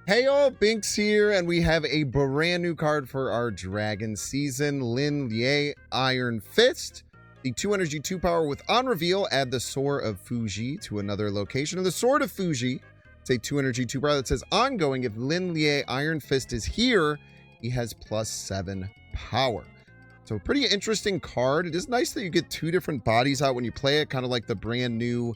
Hey all, Binks here, and we have a brand new card for our Dragon season, Lin Lie Iron Fist. The 2 energy 2 power with on reveal, add the Sword of Fuji to another location. And the Sword of Fuji, it's a 2 energy 2 power that says ongoing. If Lin Lie Iron Fist is here, he has +7 power. So a pretty interesting card. It is nice that you get two different bodies out when you play it, kind of like the brand new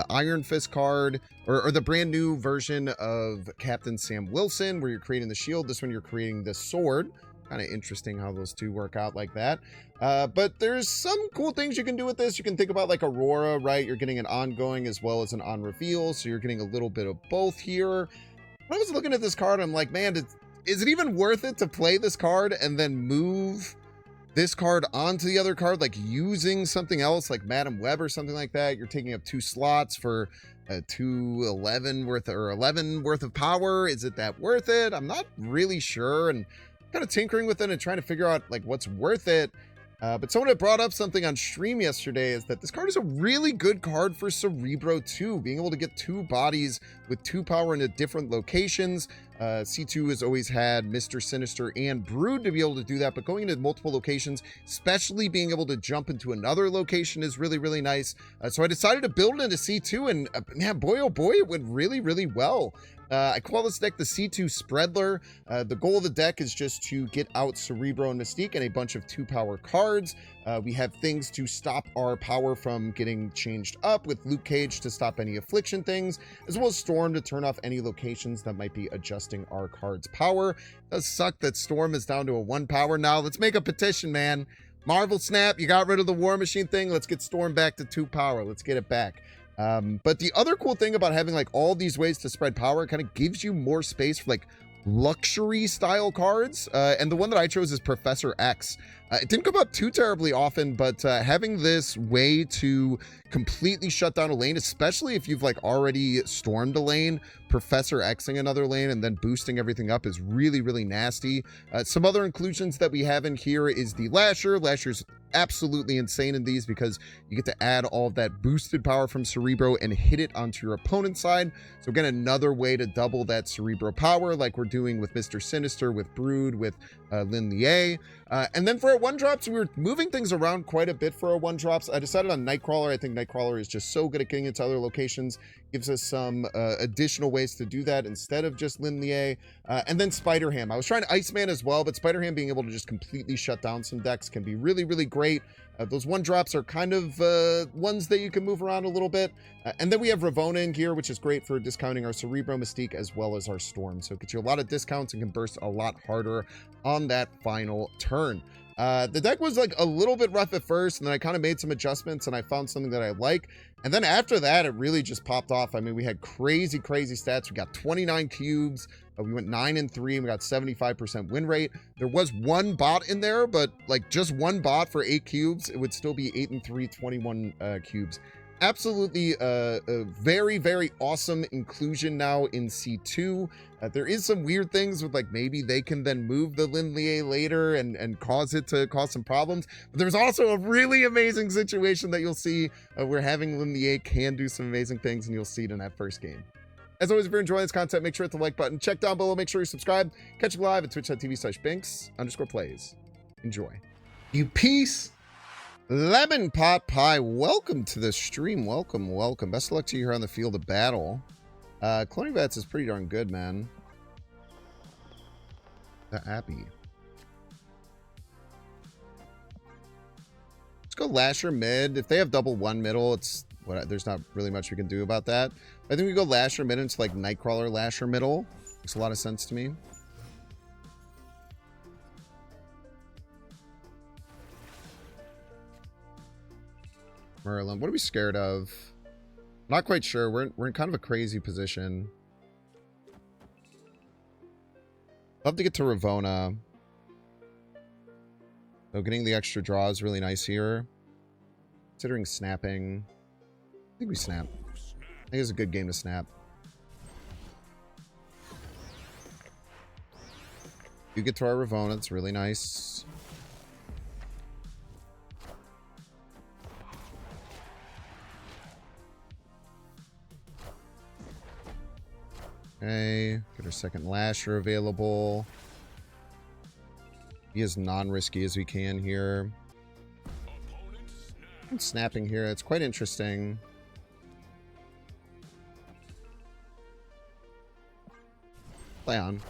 Iron Fist card, or the brand new version of Captain Sam Wilson, where you're creating the shield. This one you're creating the sword. Kind of interesting how those two work out like that. But there's some cool things you can do with this. You can think about like Aurora, right? You're getting an ongoing as well as an on reveal, so you're getting a little bit of both here. When I was looking at this card, I'm like, man, is it even worth it to play this card and then move this card onto the other card, like using something else like Madam Web or something like that? You're taking up 2 slots for 11 worth of power. Is it that worth it? I'm not really sure, and kind of tinkering with it and trying to figure out like what's worth it. But someone had brought up something on stream yesterday, is that this card is a really good card for Cerebro 2, being able to get 2 bodies with 2 power into different locations. C2 has always had Mr. Sinister and Brood to be able to do that, but going into multiple locations, especially being able to jump into another location, is really, really nice. So I decided to build it into C2, and man, boy, oh boy, it went really, really well. I call this deck the C2 Spreadler. The goal of the deck is just to get out Cerebro and Mystique and a bunch of 2 power cards. We have things to stop our power from getting changed up, with Luke Cage to stop any affliction things, as well as Storm to turn off any locations that might be adjusting our card's power. It does suck that Storm is down to a 1 power now. Let's make a petition, man. Marvel Snap, you got rid of the War Machine thing. Let's get Storm back to 2 power. Let's get it back. But the other cool thing about having like all these ways to spread power, kind of gives you more space for like luxury style cards. And the one that I chose is Professor X. It didn't come up too terribly often, but having this way to completely shut down a lane, especially if you've like already stormed a lane, Professor Xing another lane and then boosting everything up, is really, really nasty. Some other inclusions that we have in here is the Lasher. Lasher's absolutely insane in these because you get to add all of that boosted power from Cerebro and hit it onto your opponent's side. So again, another way to double that Cerebro power, like we're doing with Mr. Sinister, with Brood, with Lin Lie. And then for our 1-drops, we were moving things around quite a bit for our 1-drops. I decided on Nightcrawler. I think Nightcrawler is just so good at getting into other locations. Gives us some additional ways to do that instead of just Lin Lie. And then Spider-Ham. I was trying Iceman as well, but Spider-Ham being able to just completely shut down some decks can be really, really great. Those 1-drops are kind of ones that you can move around a little bit. And then we have Ravonna in here, which is great for discounting our Cerebro, Mystique, as well as our Storm. So it gets you a lot of discounts and can burst a lot harder on that final turn. The deck was like a little bit rough at first, and then I kind of made some adjustments and I found something that I like. And then after that, it really just popped off. I mean, we had crazy, crazy stats. We got 29 cubes. We went 9-3, and we got 75% win rate. There was 1 bot in there, but like just 1 bot for 8 cubes, it would still be 8-3, 21 cubes. Absolutely a very, very awesome inclusion now in C2. There is some weird things with like maybe they can then move the Lin Lie later and cause it to cause some problems. But there's also a really amazing situation that you'll see where having Lin Lie can do some amazing things, and you'll see it in that first game. As always, if you're enjoying this content, make sure to hit the like button. Check down below, make sure you subscribe. Catch me live at twitch.tv/Binks_plays. Enjoy. You peace. Lemon Pot Pie, welcome to the stream. Welcome, welcome. Best of luck to you here on the field of battle. Cloning Bats is pretty darn good, man. The Appy. Let's go Lasher mid. If they have double 1 middle, it's there's not really much we can do about that. I think we go Lasher mid into like Nightcrawler Lasher middle. Makes a lot of sense to me. Merlin, what are we scared of? Not quite sure. We're in kind of a crazy position. Love to get to Ravonna. So getting the extra draw is really nice here. Considering snapping. I think we snap. I think it's a good game to snap. You get to our Ravonna. It's really nice. Okay. Get our second Lasher available. Be as non-risky as we can here. I'm snapping here. It's quite interesting. Play on.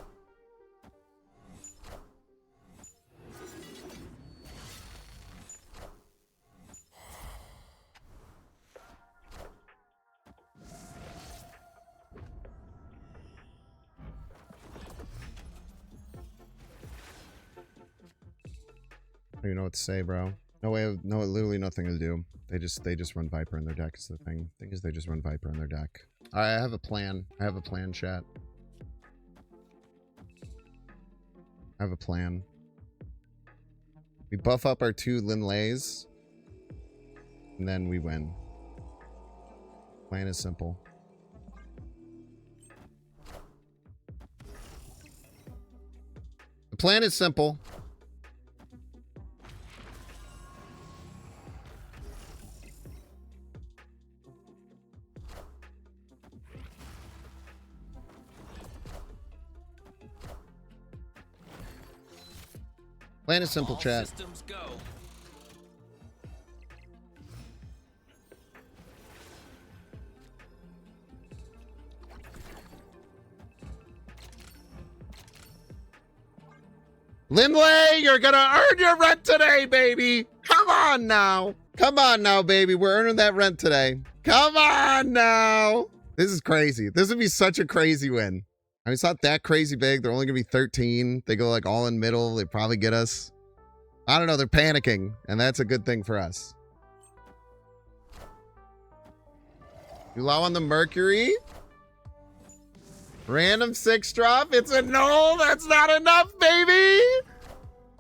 I don't even know what to say, bro. No way. No, literally nothing to do. They just run Viper in their deck. Is the thing. Thing is, they just run Viper in their deck. I have a plan. I have a plan, chat. I have a plan. We buff up our 2 Linleys, and then we win. Plan is simple. The plan is simple. Plan is simple, chat. Systems go. Lindley, you're gonna earn your rent today, baby. Come on now. Come on now, baby. We're earning that rent today. Come on now. This is crazy. This would be such a crazy win. I mean, it's not that crazy big. They're only gonna be 13. They go like all in middle. They probably get us. I don't know. They're panicking, and that's a good thing for us. You allow on the Mercury. Random 6 drop. It's a null. That's not enough, baby.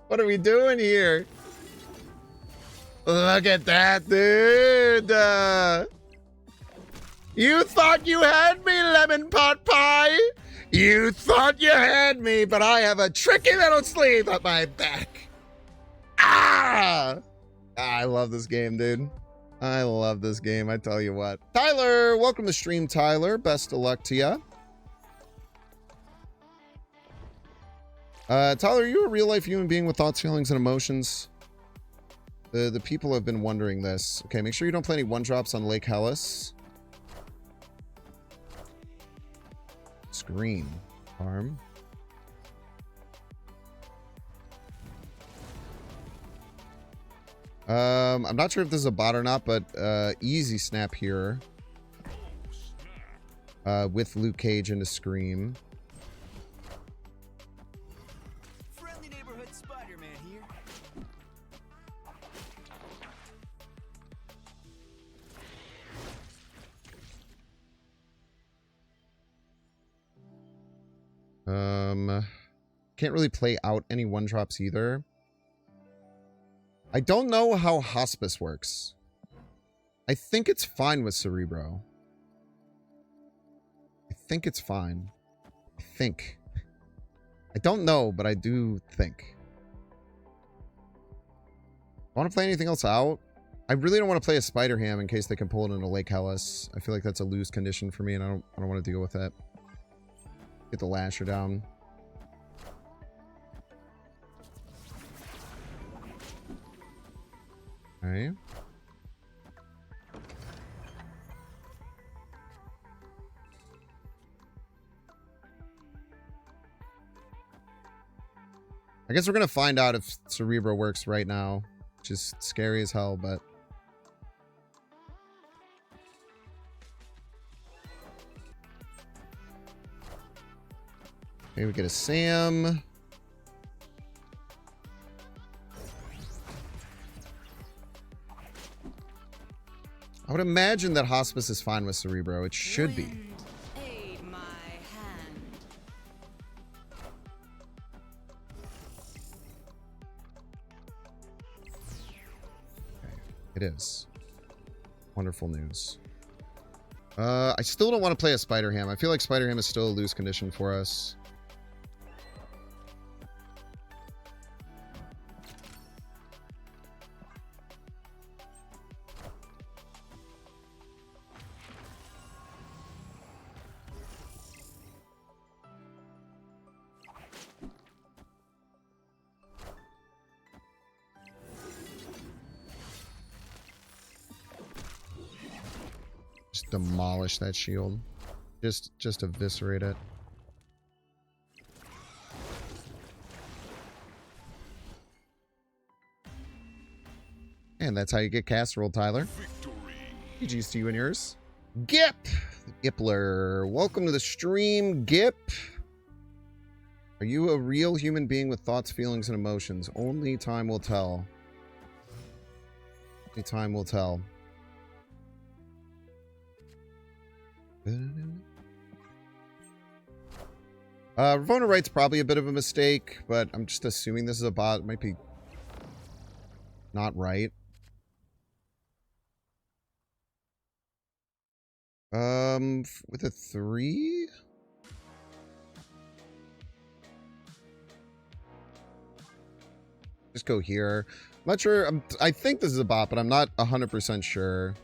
What are we doing here? Look at that, dude. You thought you had me, lemon pot pie. You thought you had me, but I have a tricky little sleeve up my back. Ah! I love this game, dude. I love this game. I tell you what. Tyler, welcome to stream, Tyler. Best of luck to you. Tyler, are you a real-life human being with thoughts, feelings, and emotions? The people have been wondering this. Okay, make sure you don't play any one-drops on Lake Hellas. Screen. Farm. I'm not sure if this is a bot or not, but easy snap here. With Luke Cage into Scream. Friendly neighborhood Spider-Man here. Can't really play out any one-drops either. I don't know how Hospice works. I think it's fine with Cerebro. I think it's fine. I think. I don't know, but I do think. I want to play anything else out? I really don't want to play a Spider Ham in case they can pull it into Lake Hellas. I feel like that's a lose condition for me, and I don't want to deal with it. Get the Lasher down. Okay. I guess we're gonna find out if Cerebro works right now, which is scary as hell, but okay, we get a Sam. I would imagine that Hospice is fine with Cerebro. It should be. Aid my hand. Okay, it is. Wonderful news. I still don't want to play a Spider Ham. I feel like Spider Ham is still a loose condition for us. Just demolish that shield. Just eviscerate it. And that's how you get casserole, Tyler. GG's to you and yours. Gip! Gipler. Welcome to the stream, Gip. Are you a real human being with thoughts, feelings, and emotions? Only time will tell. Only time will tell. Ravona writes probably a bit of a mistake, but I'm just assuming this is a bot. It might be not right. With a 3? Just go here. I'm not sure. I think this is a bot, but I'm not 100% sure.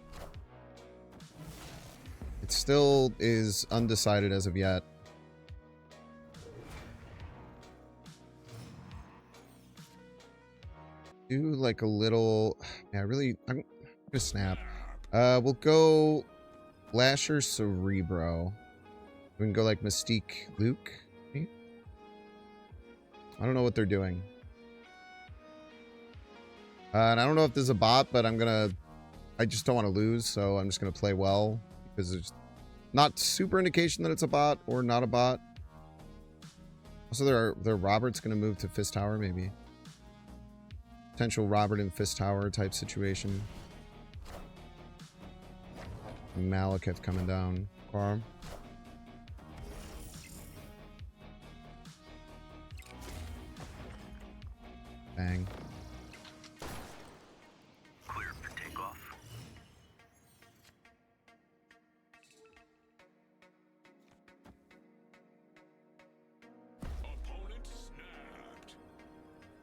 It still is undecided as of yet. Do like a little... Yeah, I'm gonna snap. We'll go Lasher Cerebro. We can go like Mystique Luke. I don't know what they're doing. And I don't know if this is a bot, but I just don't want to lose, so I'm just gonna play well. Because there's not super indication that it's a bot or not a bot. Also, their Robert's gonna move to Fist Tower, maybe. Potential Robert and Fist Tower type situation. Malekith coming down. Farm. Bang. Clear for takeoff.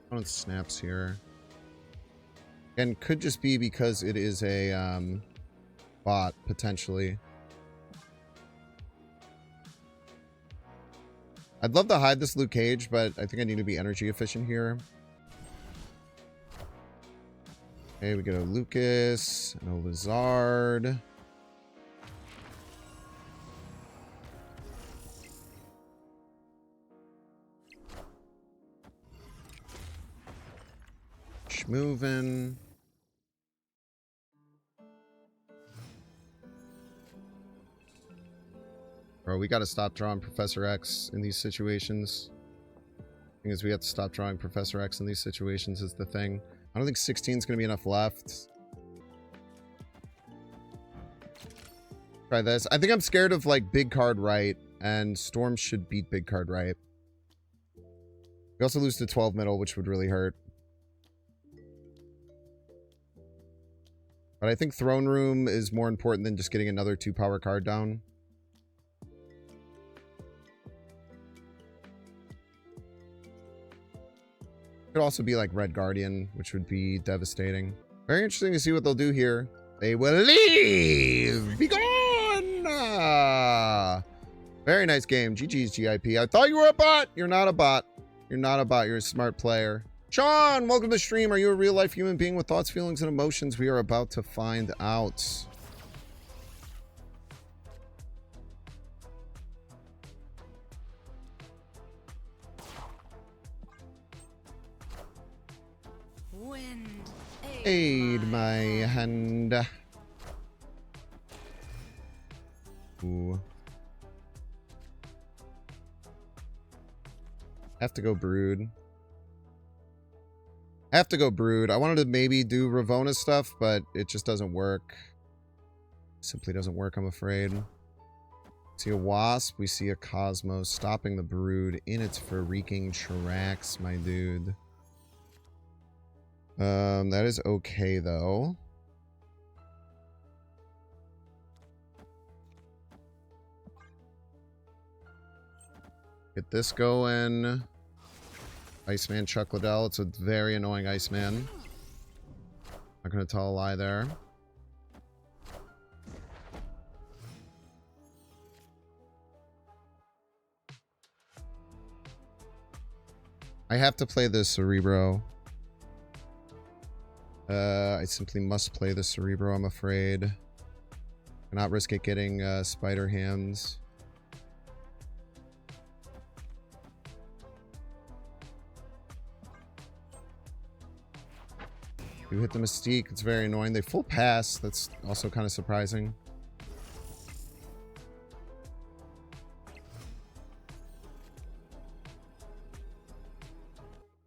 Opponent snaps here. And could just be because it is a bot, potentially. I'd love to hide this Luke Cage, but I think I need to be energy efficient here. Okay, we get a Lucas, and a Lizard. Moving. Bro, we gotta stop drawing Professor X in these situations. The thing is, we have to stop drawing Professor X in these situations is the thing. I don't think 16 is gonna be enough left. Try this. I think I'm scared of like big card right, and Storm should beat big card right. We also lose to 12 middle, which would really hurt. But I think Throne Room is more important than just getting another 2-power card down. Could also be like Red Guardian, which would be devastating. Very interesting to see what they'll do here. They will leave! Be gone! Very nice game. GG's GIP. I thought you were a bot! You're not a bot. You're not a bot. You're a smart player. Sean, welcome to the stream. Are you a real-life human being with thoughts, feelings, and emotions? We are about to find out. Wind, Aid my hand. Ooh. Have to go Brood. I have to go Brood. I wanted to maybe do Ravona stuff, but it just doesn't work. Simply doesn't work, I'm afraid. See a Wasp. We see a Cosmos stopping the Brood in its freaking tracks, my dude. That is okay, though. Get this going. Iceman Chuck Liddell. It's a very annoying Iceman. Not gonna tell a lie there. I have to play the Cerebro. I simply must play the Cerebro, I'm afraid. Not risk it getting spider hands. You hit the Mystique. It's very annoying. They full pass. That's also kind of surprising.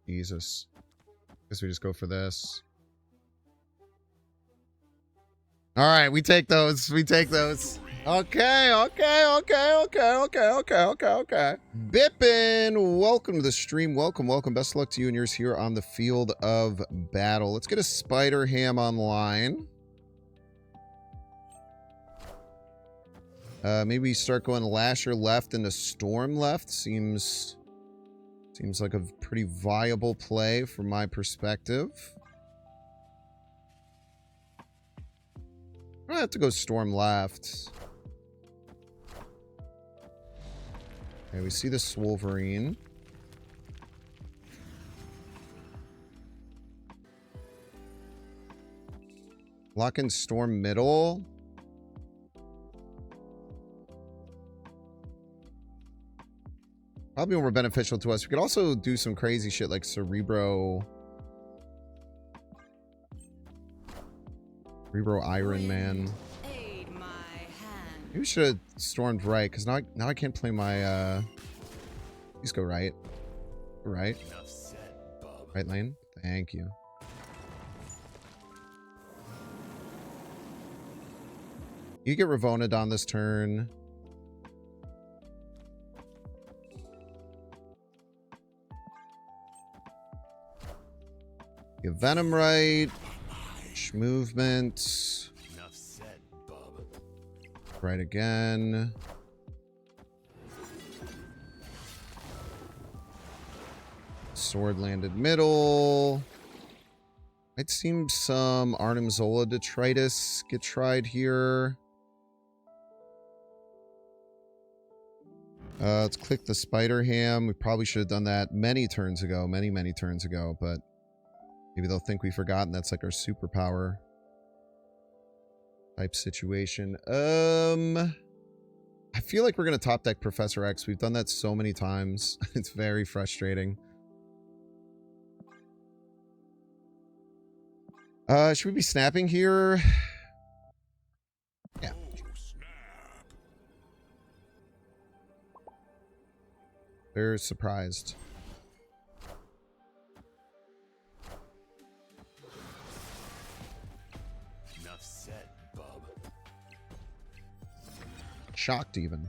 Jesus. Guess we just go for this. All right, we take those. We take those. Okay. Bippin, welcome to the stream. Welcome. Best of luck to you and yours here on the field of battle. Let's get a Spider Ham online. Maybe start going Lasher left and a Storm left. Seems like a pretty viable play from my perspective. I have to go Storm left. Okay, we see the Wolverine. Lock in Storm middle. Probably more beneficial to us. We could also do some crazy shit like Cerebro Iron Man. Maybe we should have stormed right, because now I can't play my please go right. Go right. Right lane. Thank you. You get Ravona'd on this turn. You Venom right. Movement. Right again. Sword landed middle. Might seem some Arnim Zola detritus get tried here. Let's click the Spider Ham. We probably should have done that many turns ago. Many turns ago, but maybe they'll think we've forgotten that's like our superpower type situation. I feel like we're going to top deck Professor X. We've done that so many times. It's very frustrating. Should we be snapping here? Yeah. They're surprised. Shocked even.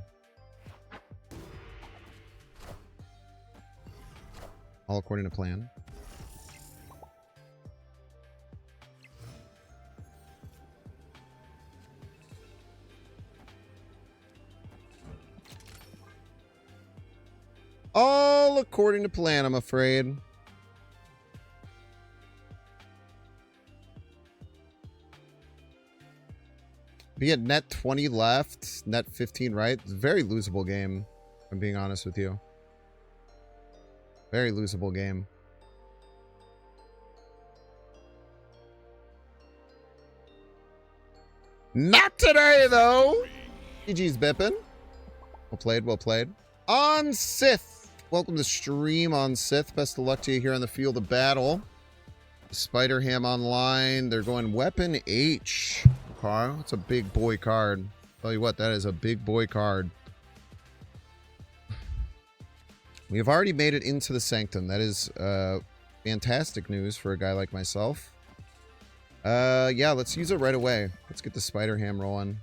All according to plan. All according to plan, I'm afraid. We had net 20 left, net 15 right. It's a very losable game, if I'm being honest with you. Very losable game. Not today, though. GG's Bippin. Well played, well played. On Sith. Welcome to the stream on Sith. Best of luck to you here on the field of battle. Spider Ham online. They're going Weapon H. Okay, that's a big boy card. Tell you what, that is a big boy card. We have already made it into the Sanctum. That is fantastic news for a guy like myself. Yeah, let's use it right away. Let's get the Spider Ham rolling.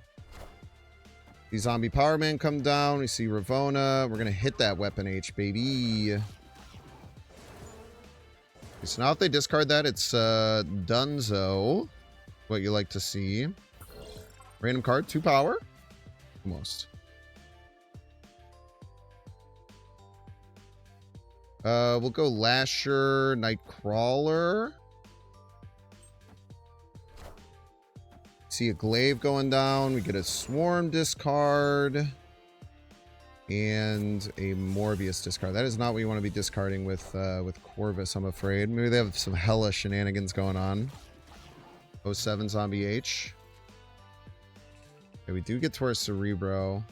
The Zombie Power Man come down. We see Ravona. We're going to hit that Weapon H, baby. Okay, so now if they discard that, it's Dunzo. What you like to see. Random card, 2 power. Almost. We'll go Lasher, Nightcrawler. See a Glaive going down. We get a Swarm discard. And a Morbius discard. That is not what you want to be discarding with Corvus, I'm afraid. Maybe they have some hella shenanigans going on. 07 Zombie H. Okay, we do get to our Cerebro.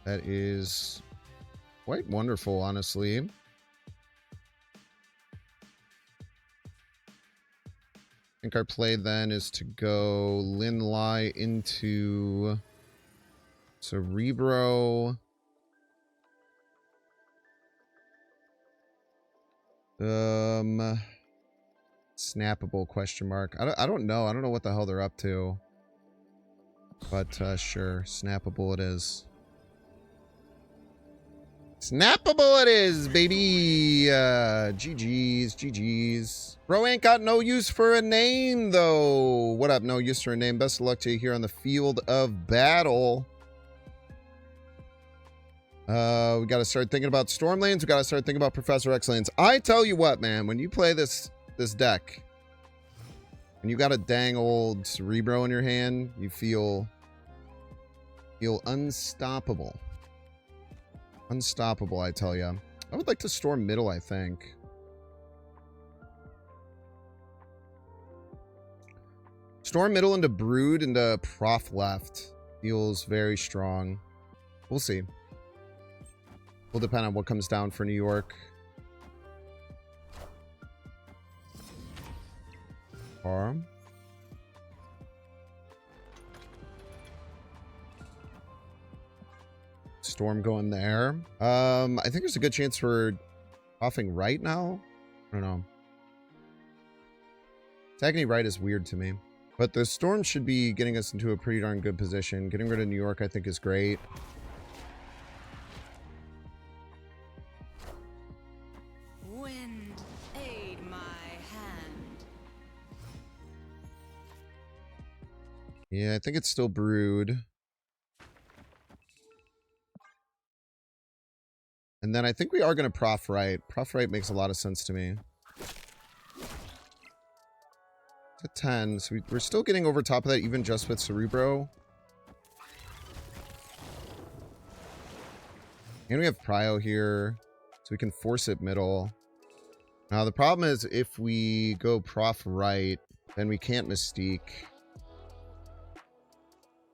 That is quite wonderful, honestly. I think our play then is to go Lin Lai into Cerebro. Snappable question mark. I don't know. I don't know what the hell they're up to. But sure, snappable it is. Snappable it is, baby. GG's, GG's. Bro ain't got no use for a name, though. What up? No use for a name. Best of luck to you here on the field of battle. We got to start thinking about storm lanes. We got to start thinking about Professor X lanes. I tell you what, man. When you play this deck, and you got a dang old Cerebro in your hand, you feel unstoppable. Unstoppable, I tell ya. I would like to storm middle, I think. Storm middle into Brood into Prof left. Feels very strong. We'll see. Will depend on what comes down for New York. Arm. Storm going there. I think there's a good chance for offing right now. I don't know. Attacking right is weird to me. But the storm should be getting us into a pretty darn good position. Getting rid of New York, I think, is great. Wind, aid my hand. Yeah, I think it's still Brood. And then I think we are going to Prof right. Prof right makes a lot of sense to me. It's a 10. So we're still getting over top of that even just with Cerebro. And we have Prio here. So we can force it middle. Now the problem is if we go Prof right, then we can't Mystique.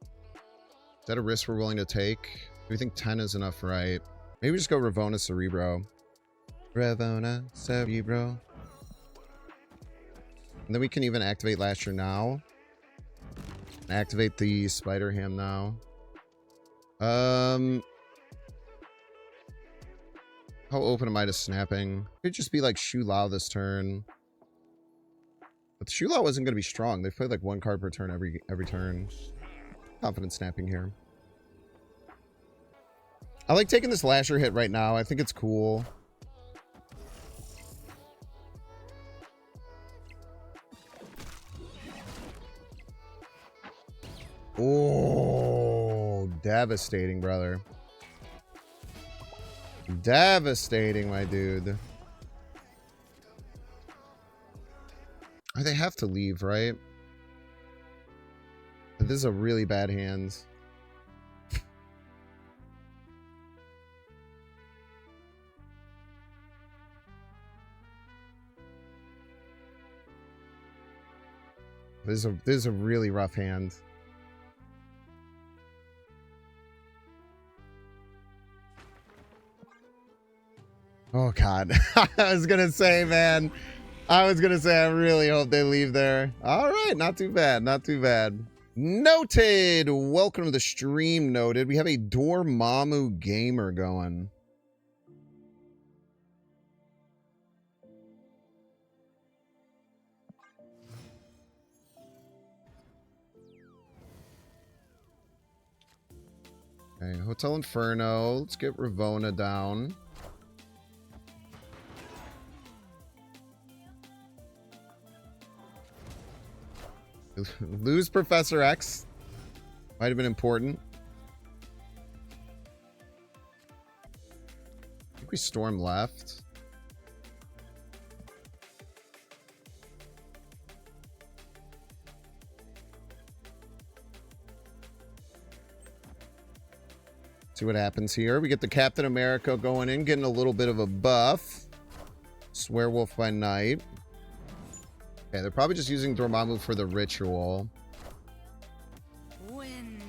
Is that a risk we're willing to take? Do we think 10 is enough right? Maybe we just go Ravona Cerebro. Ravona Cerebro. And then we can even activate Lasher now. Activate the Spider Ham now. How open am I to snapping? Could just be like Shu Lao this turn. But Shu Lao wasn't going to be strong. They've played like one card per turn every turn. Confident snapping here. I like taking this Lasher hit right now. I think it's cool. Oh, devastating, brother. Devastating, my dude. Oh, they have to leave, right? This is a really bad hand. This is a really rough hand. Oh, God. I was going to say, man. I was going to say, I really hope they leave there. All right. Not too bad. Not too bad. Noted. Welcome to the stream, Noted. We have a Dormammu gamer going. Okay, Hotel Inferno. Let's get Ravona down. Lose Professor X. Might have been important. I think we storm left. See what happens here. We get the Captain America going in, getting a little bit of a buff. Swearwolf by night. Okay, they're probably just using Dormammu for the ritual. Wind,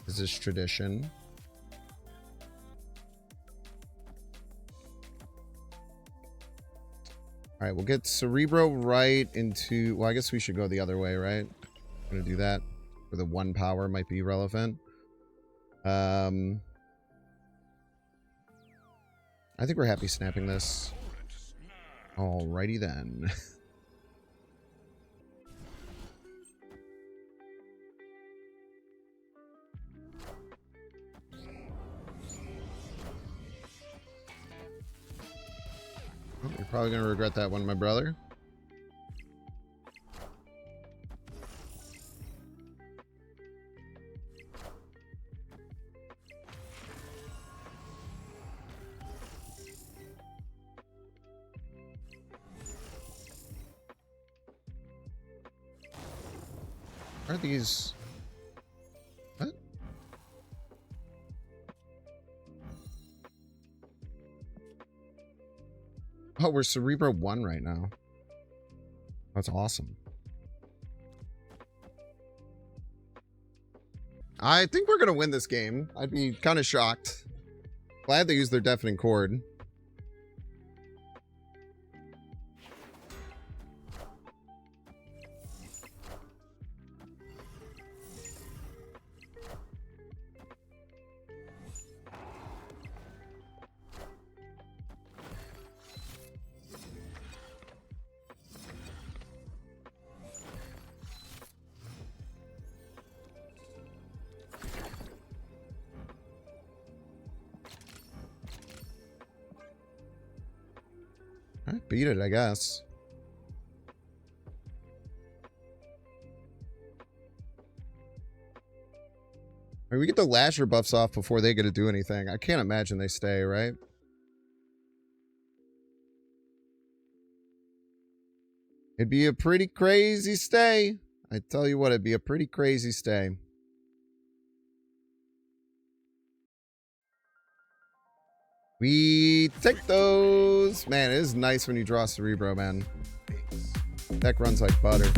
Is this tradition? All right, we'll get Cerebro right into... Well, I guess we should go the other way, right? I'm going to do that. For the 1 power might be relevant. I think we're happy snapping this. Alrighty then. Oh, you're probably going to regret that one, my brother. Are these... What? Oh, we're Cerebro 1 right now. That's awesome. I think we're going to win this game. I'd be kind of shocked. Glad they used their deafening chord. I beat it, I guess. I mean, we get the Lasher buffs off before they get to do anything. I can't imagine they stay, right? It'd be a pretty crazy stay. I tell you what, it'd be a pretty crazy stay. We take those. Man, it is nice when you draw Cerebro, man. Deck runs like butter.